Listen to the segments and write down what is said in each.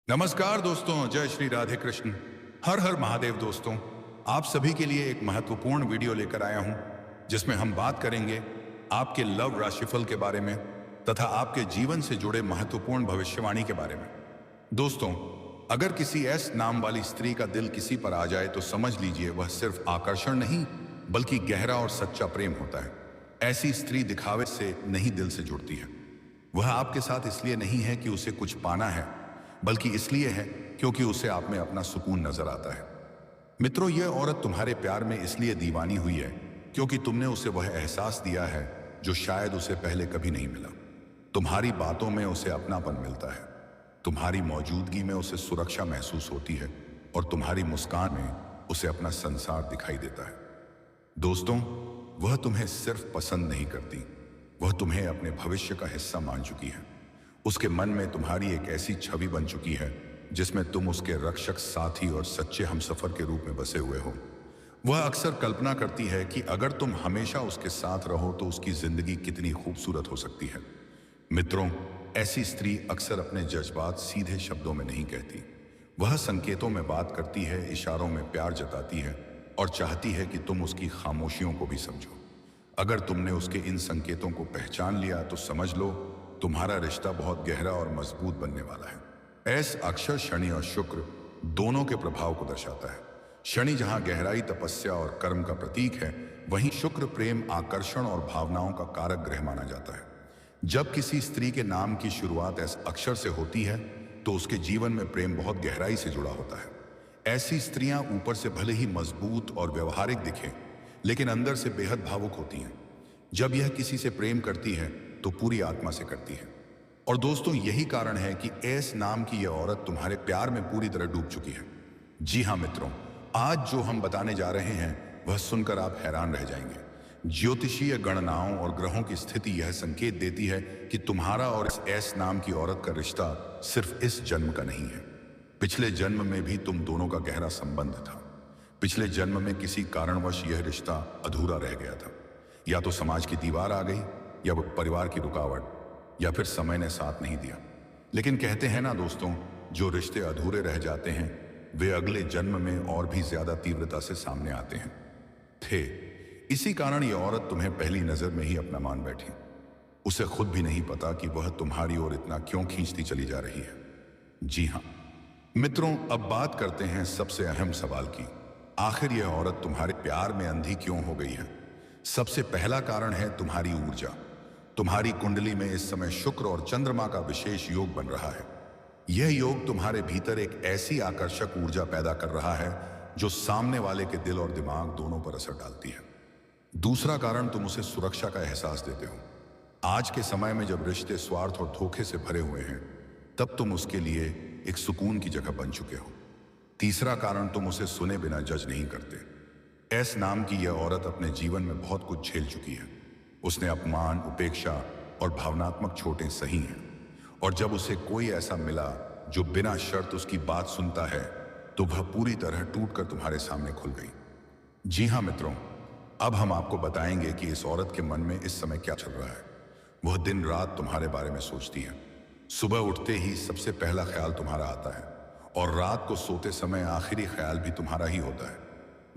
नमस्कार दोस्तों, जय श्री राधे कृष्ण। हर हर महादेव दोस्तों। आप सभी के लिए एक महत्वपूर्ण वीडियो लेकर आया हूं जिसमें हम बात करेंगे आपके लव राशिफल के बारे में तथा आपके जीवन से जुड़े महत्वपूर्ण भविष्यवाणी के बारे में। दोस्तों, अगर किसी एस नाम वाली स्त्री का दिल किसी पर आ जाए तो समझ लीजिए वह सिर्फ आकर्षण नहीं बल्कि गहरा और सच्चा प्रेम होता है। ऐसी स्त्री दिखावे से नहीं, दिल से जुड़ती है। वह आपके साथ इसलिए नहीं है कि उसे कुछ पाना है, बल्कि इसलिए है क्योंकि उसे आप में अपना सुकून नजर आता है। मित्रों, यह औरत तुम्हारे प्यार में इसलिए दीवानी हुई है क्योंकि तुमने उसे वह एहसास दिया है जो शायद उसे पहले कभी नहीं मिला। तुम्हारी बातों में उसे अपनापन मिलता है, तुम्हारी मौजूदगी में उसे सुरक्षा महसूस होती है और तुम्हारी मुस्कान में उसे अपना संसार दिखाई देता है। दोस्तों, वह तुम्हें सिर्फ पसंद नहीं करती, वह तुम्हें अपने भविष्य का हिस्सा मान चुकी है। उसके मन में तुम्हारी एक ऐसी छवि बन चुकी है जिसमें तुम उसके रक्षक, साथी और सच्चे हमसफर के रूप में बसे हुए हो। वह अक्सर कल्पना करती है कि अगर तुम हमेशा उसके साथ रहो तो उसकी जिंदगी कितनी खूबसूरत हो सकती है। मित्रों, ऐसी स्त्री अक्सर अपने जज्बात सीधे शब्दों में नहीं कहती। वह संकेतों में बात करती है, इशारों में प्यार जताती है और चाहती है कि तुम उसकी खामोशियों को भी समझो। अगर तुमने उसके इन संकेतों को पहचान लिया तो समझ लो तुम्हारा रिश्ता बहुत गहरा और मजबूत बनने वाला है। एस अक्षर शनि और शुक्र दोनों के प्रभाव को दर्शाता है। शनि जहां गहराई, तपस्या और कर्म का प्रतीक है, वहीं शुक्र प्रेम, आकर्षण और भावनाओं का कारक ग्रह माना जाता है। जब किसी स्त्री के नाम की शुरुआत एस अक्षर से होती है तो उसके जीवन में प्रेम बहुत गहराई से जुड़ा होता है। ऐसी स्त्रियां ऊपर से भले ही मजबूत और व्यवहारिक दिखें, लेकिन अंदर से बेहद भावुक होती हैं। जब यह किसी से प्रेम करती है तो पूरी आत्मा से करती है। और दोस्तों, यही कारण है कि एस नाम की यह औरत तुम्हारे प्यार में पूरी तरह डूब चुकी है। जी हाँ मित्रों, आज जो हम बताने जा रहे हैं वह सुनकर आप हैरान रह जाएंगे। ज्योतिषीय गणनाओं और ग्रहों की स्थिति यह संकेत देती है कि तुम्हारा और इस एस नाम की औरत का रिश्ता सिर्फ इस जन्म का नहीं है। पिछले जन्म में भी तुम दोनों का गहरा संबंध था। पिछले जन्म में किसी कारणवश यह रिश्ता अधूरा रह गया था। या तो समाज की दीवार आ गई, या वो परिवार की रुकावट, या फिर समय ने साथ नहीं दिया। लेकिन कहते हैं ना दोस्तों, जो रिश्ते अधूरे रह जाते हैं वे अगले जन्म में और भी ज्यादा तीव्रता से सामने आते हैं। इसी कारण ये औरत तुम्हें पहली नजर में ही अपना मान बैठी। उसे खुद भी नहीं पता कि वह तुम्हारी ओर इतना क्यों खींचती चली जा रही है। जी हाँ मित्रों, अब बात करते हैं सबसे अहम सवाल की। आखिर यह औरत तुम्हारे प्यार में अंधी क्यों हो गई है? सबसे पहला कारण है तुम्हारी ऊर्जा। तुम्हारी कुंडली में इस समय शुक्र और चंद्रमा का विशेष योग बन रहा है। यह योग तुम्हारे भीतर एक ऐसी आकर्षक ऊर्जा पैदा कर रहा है जो सामने वाले के दिल और दिमाग दोनों पर असर डालती है। दूसरा कारण, तुम उसे सुरक्षा का एहसास देते हो। आज के समय में जब रिश्ते स्वार्थ और धोखे से भरे हुए हैं, तब तुम उसके लिए एक सुकून की जगह बन चुके हो। तीसरा कारण, तुम उसे सुने बिना जज नहीं करते। एस नाम की यह औरत अपने जीवन में बहुत कुछ झेल चुकी है। उसने अपमान, उपेक्षा और भावनात्मक चोटें सही हैं। और जब उसे कोई ऐसा मिला जो बिना शर्त उसकी बात सुनता है तो वह पूरी तरह टूटकर तुम्हारे सामने खुल गई। जी हाँ मित्रों, अब हम आपको बताएंगे कि इस औरत के मन में इस समय क्या चल रहा है। वह दिन रात तुम्हारे बारे में सोचती है। सुबह उठते ही सबसे पहला ख्याल तुम्हारा आता है और रात को सोते समय आखिरी ख्याल भी तुम्हारा ही होता है।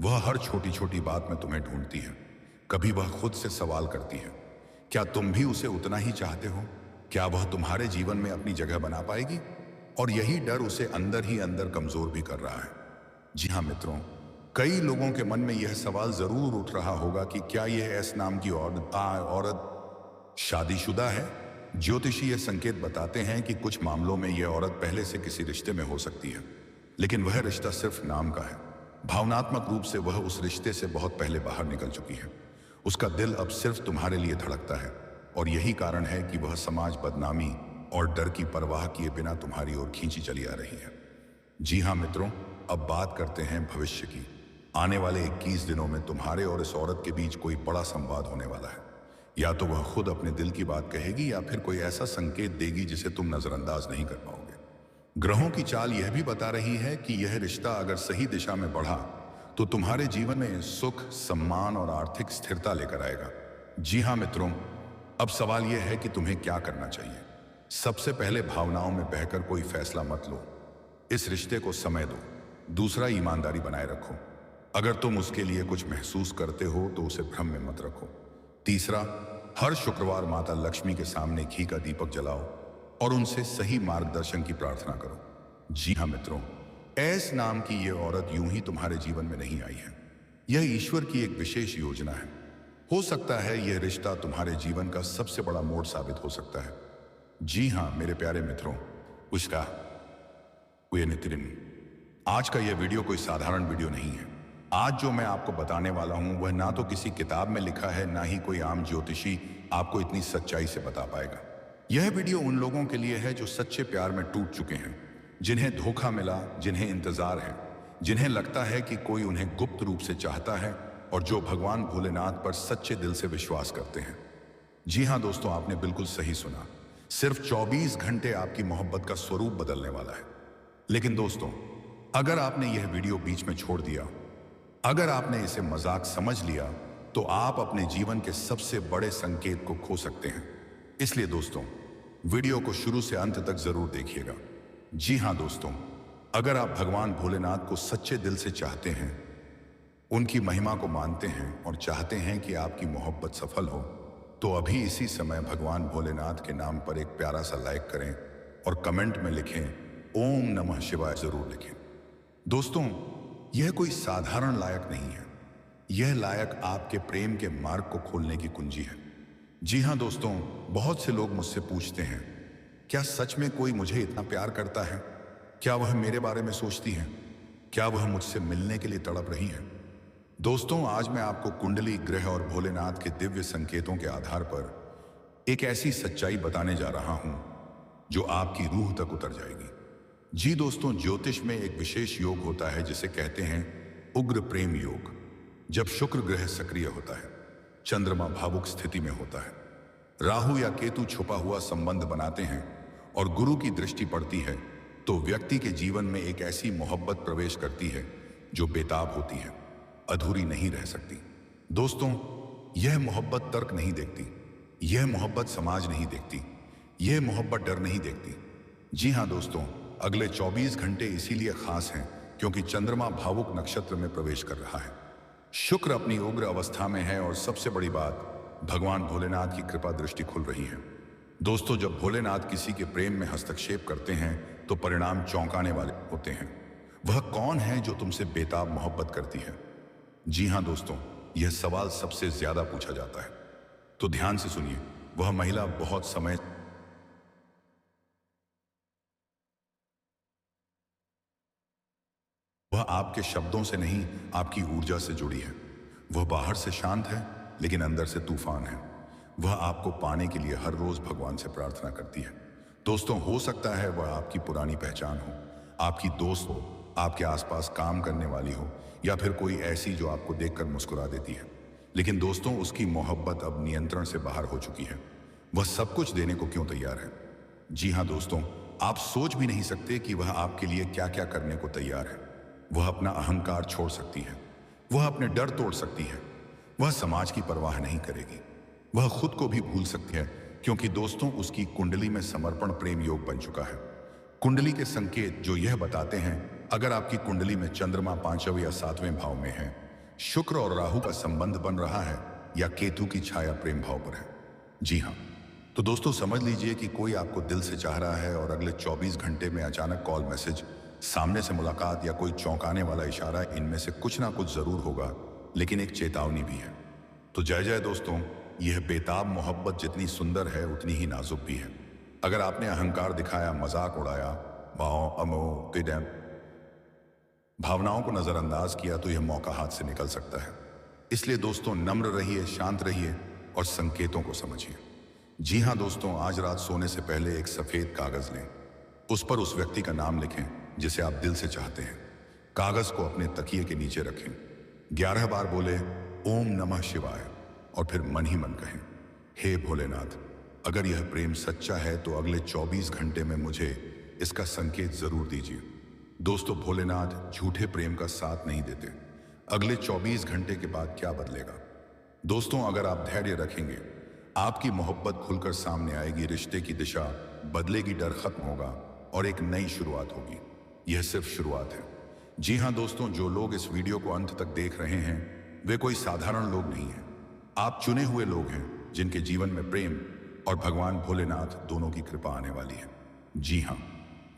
वह हर छोटी छोटी बात में तुम्हें ढूंढती है। कभी वह खुद से सवाल करती है, क्या तुम भी उसे उतना ही चाहते हो? क्या वह तुम्हारे जीवन में अपनी जगह बना पाएगी? और यही डर उसे अंदर ही अंदर कमजोर भी कर रहा है। जी हाँ मित्रों, कई लोगों के मन में यह सवाल जरूर उठ रहा होगा कि क्या यह एस नाम की औरत शादीशुदा है? ज्योतिषीय संकेत बताते हैं कि कुछ मामलों में यह औरत पहले से किसी रिश्ते में हो सकती है, लेकिन वह रिश्ता सिर्फ नाम का है। भावनात्मक रूप से वह उस रिश्ते से बहुत पहले बाहर निकल चुकी है। उसका दिल अब सिर्फ तुम्हारे लिए धड़कता है और यही कारण है कि वह समाज, बदनामी और डर की परवाह किए बिना तुम्हारी ओर खींची चली आ रही है। जी हाँ मित्रों, अब बात करते हैं भविष्य की। आने वाले 21 दिनों में तुम्हारे और इस औरत के बीच कोई बड़ा संवाद होने वाला है। या तो वह खुद अपने दिल की बात कहेगी या फिर कोई ऐसा संकेत देगी जिसे तुम नजरअंदाज नहीं कर पाओगे। ग्रहों की चाल यह भी बता रही है कि यह रिश्ता अगर सही दिशा में बढ़ा तो तुम्हारे जीवन में सुख, सम्मान और आर्थिक स्थिरता लेकर आएगा। जी हाँ मित्रों, अब सवाल यह है कि तुम्हें क्या करना चाहिए। सबसे पहले भावनाओं में बहकर कोई फैसला मत लो। इस रिश्ते को समय दो। दूसरा, ईमानदारी बनाए रखो। अगर तुम उसके लिए कुछ महसूस करते हो तो उसे भ्रम में मत रखो। तीसरा, हर शुक्रवार माता लक्ष्मी के सामने घी का दीपक जलाओ और उनसे सही मार्गदर्शन की प्रार्थना करो। जी हाँ मित्रों, ऐस नाम की यह औरत यूं ही तुम्हारे जीवन में नहीं आई है। यह ईश्वर की एक विशेष योजना है। हो सकता है यह रिश्ता तुम्हारे जीवन का सबसे बड़ा मोड़ साबित हो सकता है। जी हाँ मेरे प्यारे मित्रों, उसका आज का यह वीडियो कोई साधारण वीडियो नहीं है। आज जो मैं आपको बताने वाला हूं वह ना तो किसी किताब में लिखा है, ना ही कोई आम ज्योतिषी आपको इतनी सच्चाई से बता पाएगा। यह वीडियो उन लोगों के लिए है जो सच्चे प्यार में टूट चुके हैं, जिन्हें धोखा मिला, जिन्हें इंतजार है, जिन्हें लगता है कि कोई उन्हें गुप्त रूप से चाहता है और जो भगवान भोलेनाथ पर सच्चे दिल से विश्वास करते हैं। जी हाँ दोस्तों, आपने बिल्कुल सही सुना। सिर्फ 24 घंटे आपकी मोहब्बत का स्वरूप बदलने वाला है। लेकिन दोस्तों, अगर आपने यह वीडियो बीच में छोड़ दिया, अगर आपने इसे मजाक समझ लिया, तो आप अपने जीवन के सबसे बड़े संकेत को खो सकते हैं। इसलिए दोस्तों, वीडियो को शुरू से अंत तक जरूर देखिएगा। जी हाँ दोस्तों, अगर आप भगवान भोलेनाथ को सच्चे दिल से चाहते हैं, उनकी महिमा को मानते हैं और चाहते हैं कि आपकी मोहब्बत सफल हो, तो अभी इसी समय भगवान भोलेनाथ के नाम पर एक प्यारा सा लाइक करें और कमेंट में लिखें ओम नमः शिवाय जरूर लिखें। दोस्तों, यह कोई साधारण लायक नहीं है। यह लायक आपके प्रेम के मार्ग को खोलने की कुंजी है। जी हाँ दोस्तों, बहुत से लोग मुझसे पूछते हैं, क्या सच में कोई मुझे इतना प्यार करता है? क्या वह मेरे बारे में सोचती है? क्या वह मुझसे मिलने के लिए तड़प रही है? दोस्तों, आज मैं आपको कुंडली, ग्रह और भोलेनाथ के दिव्य संकेतों के आधार पर एक ऐसी सच्चाई बताने जा रहा हूं जो आपकी रूह तक उतर जाएगी। जी दोस्तों, ज्योतिष में एक विशेष योग होता है जिसे कहते हैं उग्र प्रेम योग। जब शुक्र ग्रह सक्रिय होता है, चंद्रमा भावुक स्थिति में होता है, राहु या केतु छुपा हुआ संबंध बनाते हैं और गुरु की दृष्टि पड़ती है, तो व्यक्ति के जीवन में एक ऐसी मोहब्बत प्रवेश करती है जो बेताब होती है, अधूरी नहीं रह सकती। दोस्तों, यह मोहब्बत तर्क नहीं देखती, यह मोहब्बत समाज नहीं देखती, यह मोहब्बत डर नहीं देखती। जी हाँ दोस्तों, अगले 24 घंटे इसीलिए खास हैं क्योंकि चंद्रमा भावुक नक्षत्र में प्रवेश कर रहा है, शुक्र अपनी उग्र अवस्था में है और सबसे बड़ी बात, भगवान भोलेनाथ की कृपा दृष्टि खुल रही है। दोस्तों, जब भोलेनाथ किसी के प्रेम में हस्तक्षेप करते हैं तो परिणाम चौंकाने वाले होते हैं। वह कौन है जो तुमसे बेताब मोहब्बत करती है? जी हाँ दोस्तों, यह सवाल सबसे ज्यादा पूछा जाता है, तो ध्यान से सुनिए। वह महिला बहुत समय वह आपके शब्दों से नहीं, आपकी ऊर्जा से जुड़ी है। वह बाहर से शांत है लेकिन अंदर से तूफान है। वह आपको पाने के लिए हर रोज भगवान से प्रार्थना करती है। दोस्तों, हो सकता है वह आपकी पुरानी पहचान हो, आपकी दोस्त हो, आपके आसपास काम करने वाली हो, या फिर कोई ऐसी जो आपको देखकर मुस्कुरा देती है। लेकिन दोस्तों, उसकी मोहब्बत अब नियंत्रण से बाहर हो चुकी है। वह सब कुछ देने को क्यों तैयार है? जी हाँ दोस्तों, आप सोच भी नहीं सकते कि वह आपके लिए क्या क्या करने को तैयार है। वह अपना अहंकार छोड़ सकती है, वह अपने डर तोड़ सकती है, वह समाज की परवाह नहीं करेगी, वह खुद को भी भूल सकती है, क्योंकि दोस्तों उसकी कुंडली में समर्पण प्रेम योग बन चुका है। कुंडली के संकेत जो यह बताते हैं, अगर आपकी कुंडली में चंद्रमा 5वें या 7वें भाव में है, शुक्र और राहु का संबंध बन रहा है, या केतु की छाया प्रेम भाव पर है। जी हाँ, तो दोस्तों समझ लीजिए कि कोई आपको दिल से चाह रहा है और अगले 24 घंटे में अचानक कॉल, मैसेज, सामने से मुलाकात या कोई चौंकाने वाला इशारा, इनमें से कुछ ना कुछ जरूर होगा, लेकिन एक चेतावनी भी है। तो जय जय दोस्तों, यह बेताब मोहब्बत जितनी सुंदर है उतनी ही नाजुक भी है। अगर आपने अहंकार दिखाया, मजाक उड़ाया, भावनाओं को नजरअंदाज किया, तो यह मौका हाथ से निकल सकता है। इसलिए दोस्तों, नम्र रहिए, शांत रहिए और संकेतों को समझिए। जी हाँ दोस्तों, आज रात सोने से पहले एक सफेद कागज लें, उस पर उस व्यक्ति का नाम लिखें जिसे आप दिल से चाहते हैं। कागज को अपने तकिए के नीचे रखें, 11 बार बोले ओम नमः शिवाय और फिर मन ही मन कहें, हे भोलेनाथ, अगर यह प्रेम सच्चा है तो अगले 24 घंटे में मुझे इसका संकेत जरूर दीजिए। दोस्तों, भोलेनाथ झूठे प्रेम का साथ नहीं देते। अगले 24 घंटे के बाद क्या बदलेगा? दोस्तों, अगर आप धैर्य रखेंगे, आपकी मोहब्बत खुलकर सामने आएगी, रिश्ते की दिशा बदलेगी, डर खत्म होगा और एक नई शुरुआत होगी। यह सिर्फ शुरुआत है। जी हाँ दोस्तों, जो लोग इस वीडियो को अंत तक देख रहे हैं वे कोई साधारण लोग नहीं हैं। आप चुने हुए लोग हैं जिनके जीवन में प्रेम और भगवान भोलेनाथ दोनों की कृपा आने वाली है। जी हाँ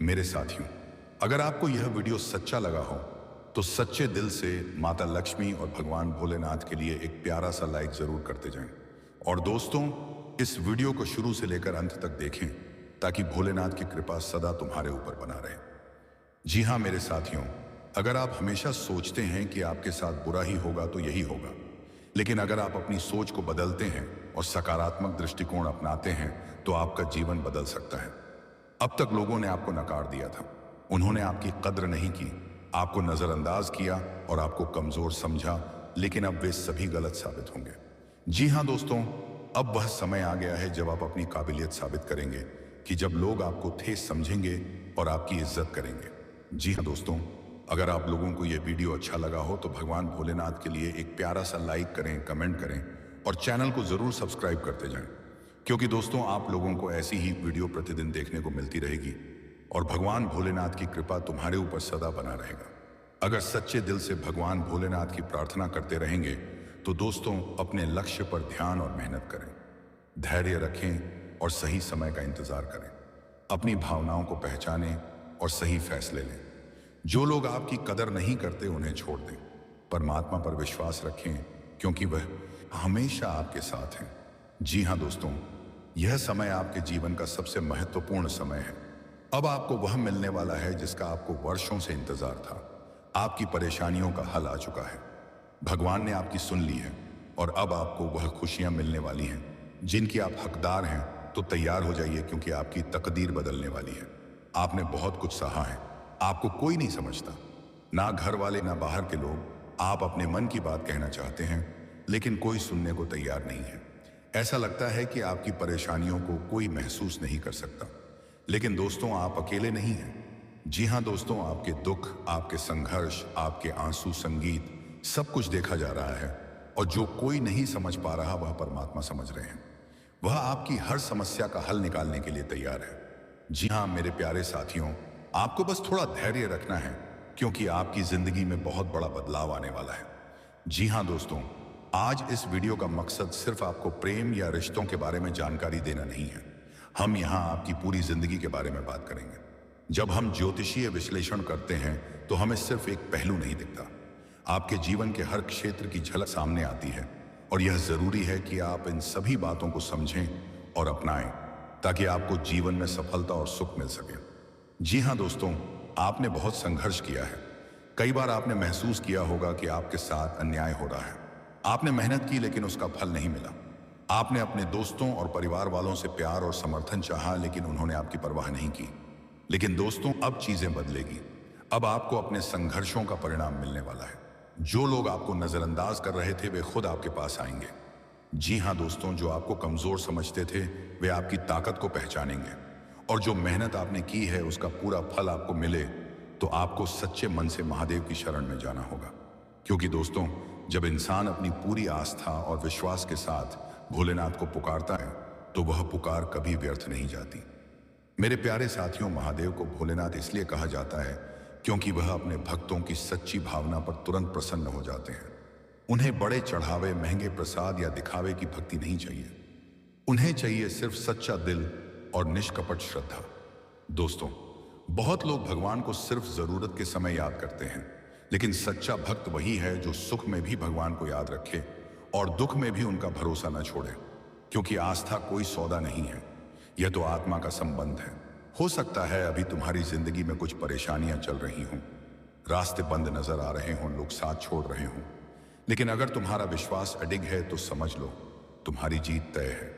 मेरे साथियों, अगर आपको यह वीडियो सच्चा लगा हो तो सच्चे दिल से माता लक्ष्मी और भगवान भोलेनाथ के लिए एक प्यारा सा लाइक जरूर करते जाएं। और दोस्तों, इस वीडियो को शुरू से लेकर अंत तक देखें ताकि भोलेनाथ की कृपा सदा तुम्हारे ऊपर बना रहे। जी हाँ मेरे साथियों, अगर आप हमेशा सोचते हैं कि आपके साथ बुरा ही होगा तो यही होगा, लेकिन अगर आप अपनी सोच को बदलते हैं और सकारात्मक दृष्टिकोण अपनाते हैं तो आपका जीवन बदल सकता है। अब तक लोगों ने आपको नकार दिया था, उन्होंने आपकी कद्र नहीं की, आपको नजरअंदाज किया और आपको कमजोर समझा, लेकिन अब वे सभी गलत साबित होंगे। जी हाँ दोस्तों, अब वह समय आ गया है जब आप अपनी काबिलियत साबित करेंगे, कि जब लोग आपको ठेस समझेंगे और आपकी इज्जत करेंगे। जी हाँ दोस्तों, अगर आप लोगों को यह वीडियो अच्छा लगा हो तो भगवान भोलेनाथ के लिए एक प्यारा सा लाइक करें, कमेंट करें और चैनल को जरूर सब्सक्राइब करते जाएं, क्योंकि दोस्तों आप लोगों को ऐसी ही वीडियो प्रतिदिन देखने को मिलती रहेगी और भगवान भोलेनाथ की कृपा तुम्हारे ऊपर सदा बना रहेगा। अगर सच्चे दिल से भगवान भोलेनाथ की प्रार्थना करते रहेंगे तो दोस्तों अपने लक्ष्य पर ध्यान और मेहनत करें, धैर्य रखें और सही समय का इंतजार करें। अपनी भावनाओं को पहचानें और सही फैसले लें। जो लोग आपकी कदर नहीं करते उन्हें छोड़ दें। परमात्मा पर विश्वास रखें क्योंकि वह हमेशा आपके साथ हैं। जी हाँ दोस्तों, यह समय आपके जीवन का सबसे महत्वपूर्ण समय है। अब आपको वह मिलने वाला है जिसका आपको वर्षों से इंतजार था। आपकी परेशानियों का हल आ चुका है। भगवान ने आपकी सुन ली है और अब आपको वह खुशियां मिलने वाली हैं जिनकी आप हकदार हैं। तो तैयार हो जाइए क्योंकि आपकी तकदीर बदलने वाली है। आपने बहुत कुछ सहा है, आपको कोई नहीं समझता, ना घर वाले ना बाहर के लोग। आप अपने मन की बात कहना चाहते हैं लेकिन कोई सुनने को तैयार नहीं है। ऐसा लगता है कि आपकी परेशानियों को कोई महसूस नहीं कर सकता, लेकिन दोस्तों आप अकेले नहीं हैं। जी हाँ दोस्तों, आपके दुख, आपके संघर्ष, आपके आंसू, संगीत, सब कुछ देखा जा रहा है और जो कोई नहीं समझ पा रहा वह परमात्मा समझ रहे हैं। वह आपकी हर समस्या का हल निकालने के लिए तैयार है। जी हाँ मेरे प्यारे साथियों, आपको बस थोड़ा धैर्य रखना है क्योंकि आपकी जिंदगी में बहुत बड़ा बदलाव आने वाला है। जी हाँ दोस्तों, आज इस वीडियो का मकसद सिर्फ आपको प्रेम या रिश्तों के बारे में जानकारी देना नहीं है। हम यहाँ आपकी पूरी जिंदगी के बारे में बात करेंगे। जब हम ज्योतिषीय विश्लेषण करते हैं तो हमें सिर्फ एक पहलू नहीं दिखता, आपके जीवन के हर क्षेत्र की झलक सामने आती है और यह जरूरी है कि आप इन सभी बातों को समझें और अपनाएं ताकि आपको जीवन में सफलता और सुख मिल सके। जी हाँ दोस्तों, आपने बहुत संघर्ष किया है। कई बार आपने महसूस किया होगा कि आपके साथ अन्याय हो रहा है। आपने मेहनत की लेकिन उसका फल नहीं मिला। आपने अपने दोस्तों और परिवार वालों से प्यार और समर्थन चाहा लेकिन उन्होंने आपकी परवाह नहीं की। लेकिन दोस्तों अब चीजें बदलेगी। अब आपको अपने संघर्षों का परिणाम मिलने वाला है। जो लोग आपको नजरअंदाज कर रहे थे वे खुद आपके पास आएंगे। जी हाँ दोस्तों, जो आपको कमजोर समझते थे वे आपकी ताकत को पहचानेंगे और जो मेहनत आपने की है उसका पूरा फल आपको मिले तो आपको सच्चे मन से महादेव की शरण में जाना होगा। क्योंकि दोस्तों जब इंसान अपनी पूरी आस्था और विश्वास के साथ भोलेनाथ को पुकारता है तो वह पुकार कभी व्यर्थ नहीं जाती। मेरे प्यारे साथियों, महादेव को भोलेनाथ इसलिए कहा जाता है क्योंकि वह अपने भक्तों की सच्ची भावना पर तुरंत प्रसन्न हो जाते हैं। उन्हें बड़े चढ़ावे, महंगे प्रसाद या दिखावे की भक्ति नहीं चाहिए। उन्हें चाहिए सिर्फ सच्चा दिल और निष्कपट श्रद्धा। दोस्तों बहुत लोग भगवान को सिर्फ जरूरत के समय याद करते हैं, लेकिन सच्चा भक्त वही है जो सुख में भी भगवान को याद रखे और दुख में भी उनका भरोसा न छोड़े। क्योंकि आस्था कोई सौदा नहीं है, यह तो आत्मा का संबंध है। हो सकता है अभी तुम्हारी जिंदगी में कुछ परेशानियां चल रही हों, रास्ते बंद नजर आ रहे हों, लोग साथ छोड़ रहे हों, लेकिन अगर तुम्हारा विश्वास अडिग है तो समझ लो तुम्हारी जीत तय है।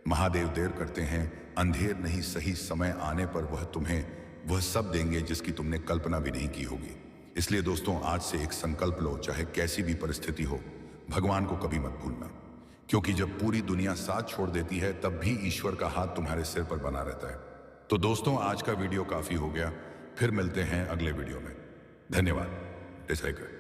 महादेव देर करते हैं, अंधेर नहीं, सही समय आने पर वह तुम्हें वह सब देंगे जिसकी तुमने कल्पना भी नहीं की होगी। इसलिए दोस्तों आज से एक संकल्प लो, चाहे कैसी भी परिस्थिति हो, भगवान को कभी मत भूलना। क्योंकि जब पूरी दुनिया साथ छोड़ देती है तब भी ईश्वर का हाथ तुम्हारे सिर पर बना रहता है। तो दोस्तों आज का वीडियो काफी हो गया, फिर मिलते हैं अगले वीडियो में। धन्यवाद। जय श्री कृष्ण।